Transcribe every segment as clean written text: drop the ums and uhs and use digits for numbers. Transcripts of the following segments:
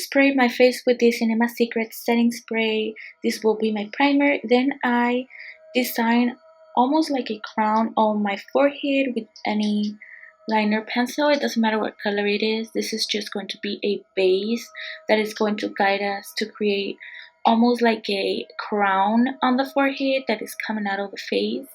spray my face with this Cinema Secret setting spray. This will be my primer. Then I design almost like a crown on my forehead with any liner pencil. It doesn't matter what color it is. This is just going to be a base that is going to guide us to create almost like a crown on the forehead that is coming out of the face.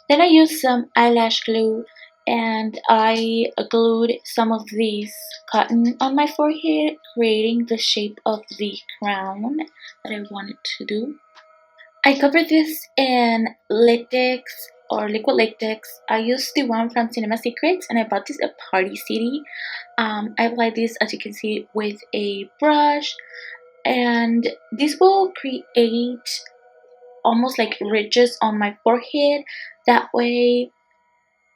Then I used some eyelash glue and I glued some of these cotton on my forehead, creating the shape of the crown that I wanted to do. I covered this in latex or liquid latex. I used the one from Cinema Secrets and I bought this at Party City. I applied this, as you can see, with a brush, and this will create almost like ridges on my forehead. That way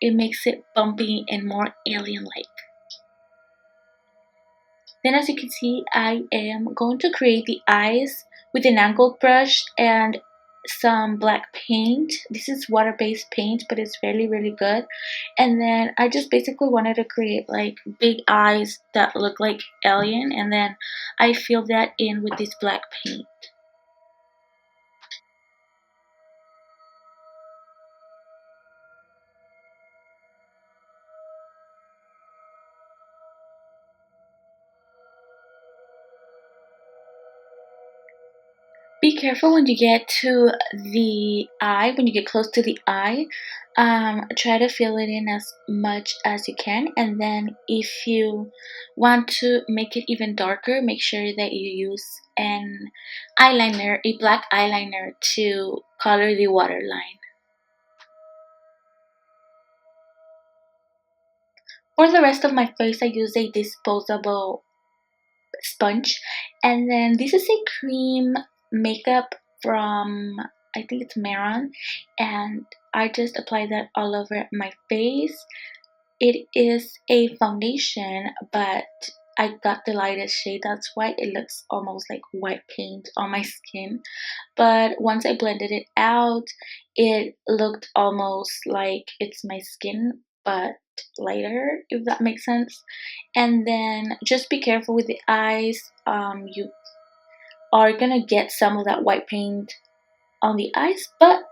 it makes it bumpy and more alien-like. Then, as you can see, I am going to create the eyes with an angled brush and some black paint. This is water-based paint, but it's really good. And then I just basically wanted to create like big eyes that look like alien, and then I fill that in with this black paint. Be careful when you get to the eye, when you get close to the eye. Try to fill it in as much as you can, and then if you want to make it even darker, make sure that you use an eyeliner, a black eyeliner, to color the waterline. For the rest of my face, I use a disposable sponge, and then this is a cream makeup from, I think it's Mehron, and I just apply that all over my face. It is a foundation, but I got the lightest shade, that's why it looks almost like white paint on my skin. But once I blended it out, it looked almost like it's my skin, but lighter, if that makes sense. And then just be careful with the eyes. You are gonna get some of that white paint on the eyes, but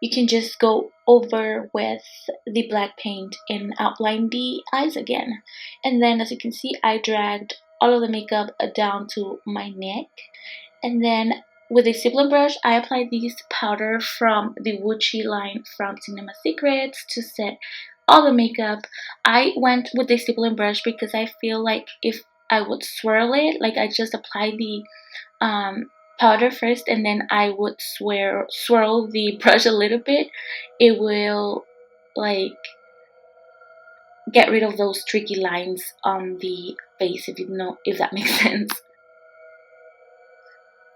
you can just go over with the black paint and outline the eyes again. And then, as you can see, I dragged all of the makeup down to my neck, and then with a stippling brush, I applied this powder from the Woochifx line from Cinema Secrets to set all the makeup. I went with the stippling brush because I feel like if I would swirl it, like I just applied the powder first and then I would swirl the brush a little bit, it will like get rid of those tricky lines on the face, if you know, if that makes sense.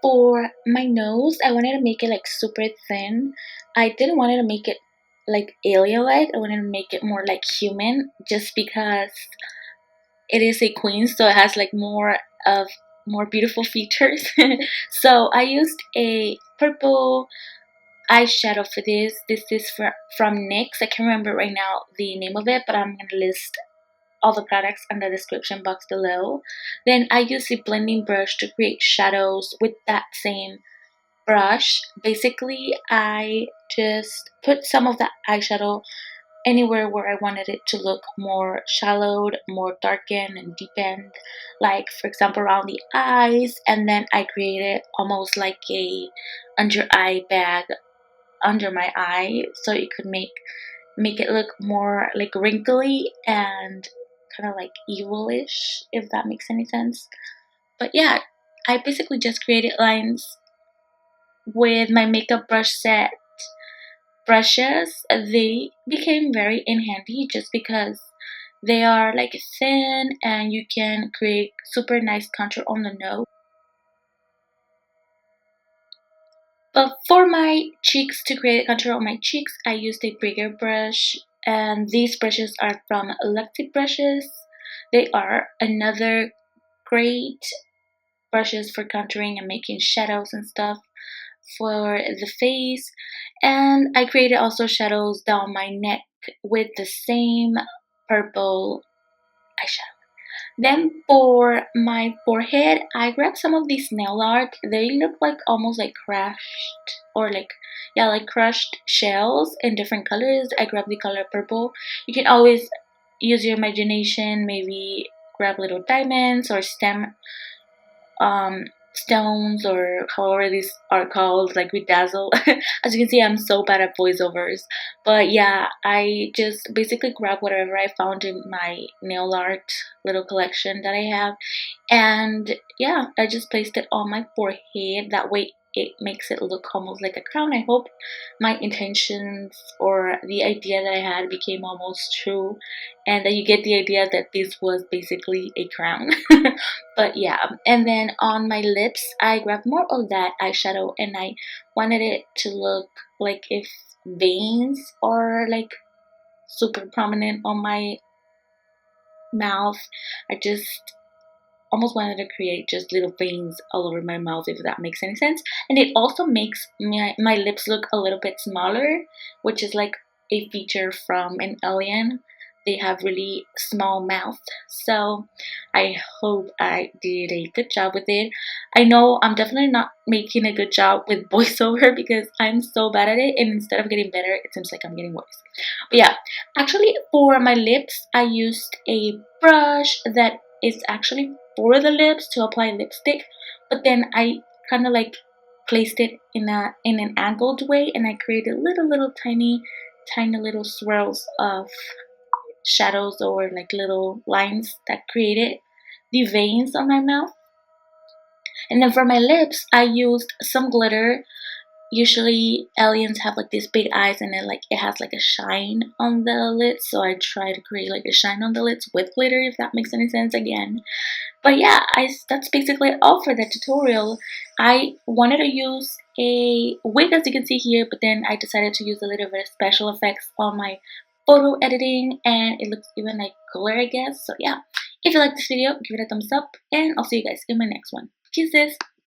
For my nose, I wanted to make it like super thin. I didn't want to make it like alien-like. I wanted to make it more like human, just because it is a queen, so it has like more beautiful features. So I used a purple eyeshadow for this. This is from NYX. I can't remember right now the name of it, but I'm gonna list all the products in the description box below. Then I use a blending brush to create shadows with that same brush. Basically, I just put some of the eyeshadow anywhere where I wanted it to look more shallowed, more darkened and deepened, like for example around the eyes, and then I created almost like a under eye bag under my eye, so it could make it look more like wrinkly and kind of like evilish, if that makes any sense. But yeah, I basically just created lines with my makeup brush set brushes. They became very handy just because they are like thin and you can create super nice contour on the nose. But for my cheeks, to create contour on my cheeks, I used a bigger brush, and these brushes are from Luxy brushes. They are another great brushes for contouring and making shadows and stuff for the face. And I created also shadows down my neck with the same purple eyeshadow. Then for my forehead, I grabbed some of these nail art. They look like almost like crushed, or like, yeah, like crushed shells in different colors. I grabbed the color purple. You can always use your imagination, maybe grab little diamonds or stones, or however these are called, like with dazzle. As you can see, I'm so bad at voiceovers, but yeah, I just basically grab whatever I found in my nail art little collection that I have, and yeah, I just placed it on my forehead. That way it makes it look almost like a crown. I hope my intentions or the idea that I had became almost true, and that you get the idea that this was basically a crown. But yeah, and then on my lips, I grabbed more of that eyeshadow, and I wanted it to look like if veins are like super prominent on my mouth. I just almost wanted to create just little veins all over my mouth, if that makes any sense. And it also makes my lips look a little bit smaller, which is like a feature from an alien. They have really small mouth, so I hope I did a good job with it. I know I'm definitely not making a good job with voiceover because I'm so bad at it, and instead of getting better, it seems like I'm getting worse. But yeah, actually for my lips, I used a brush that is actually for the lips to apply lipstick, but then I kind of like placed it in an angled way, and I created little tiny little swirls of shadows, or like little lines that created the veins on my mouth. And then for my lips, I used some glitter. Usually aliens have like these big eyes, and then like it has like a shine on the lids, so I try to create like a shine on the lids with glitter, if that makes any sense again. But yeah, that's basically all for the tutorial. I wanted to use a wig, as you can see here, but then I decided to use a little bit of special effects on my photo editing, and it looks even like cooler, I guess. So yeah, if you like this video, give it a thumbs up, and I'll see you guys in my next one. Kisses!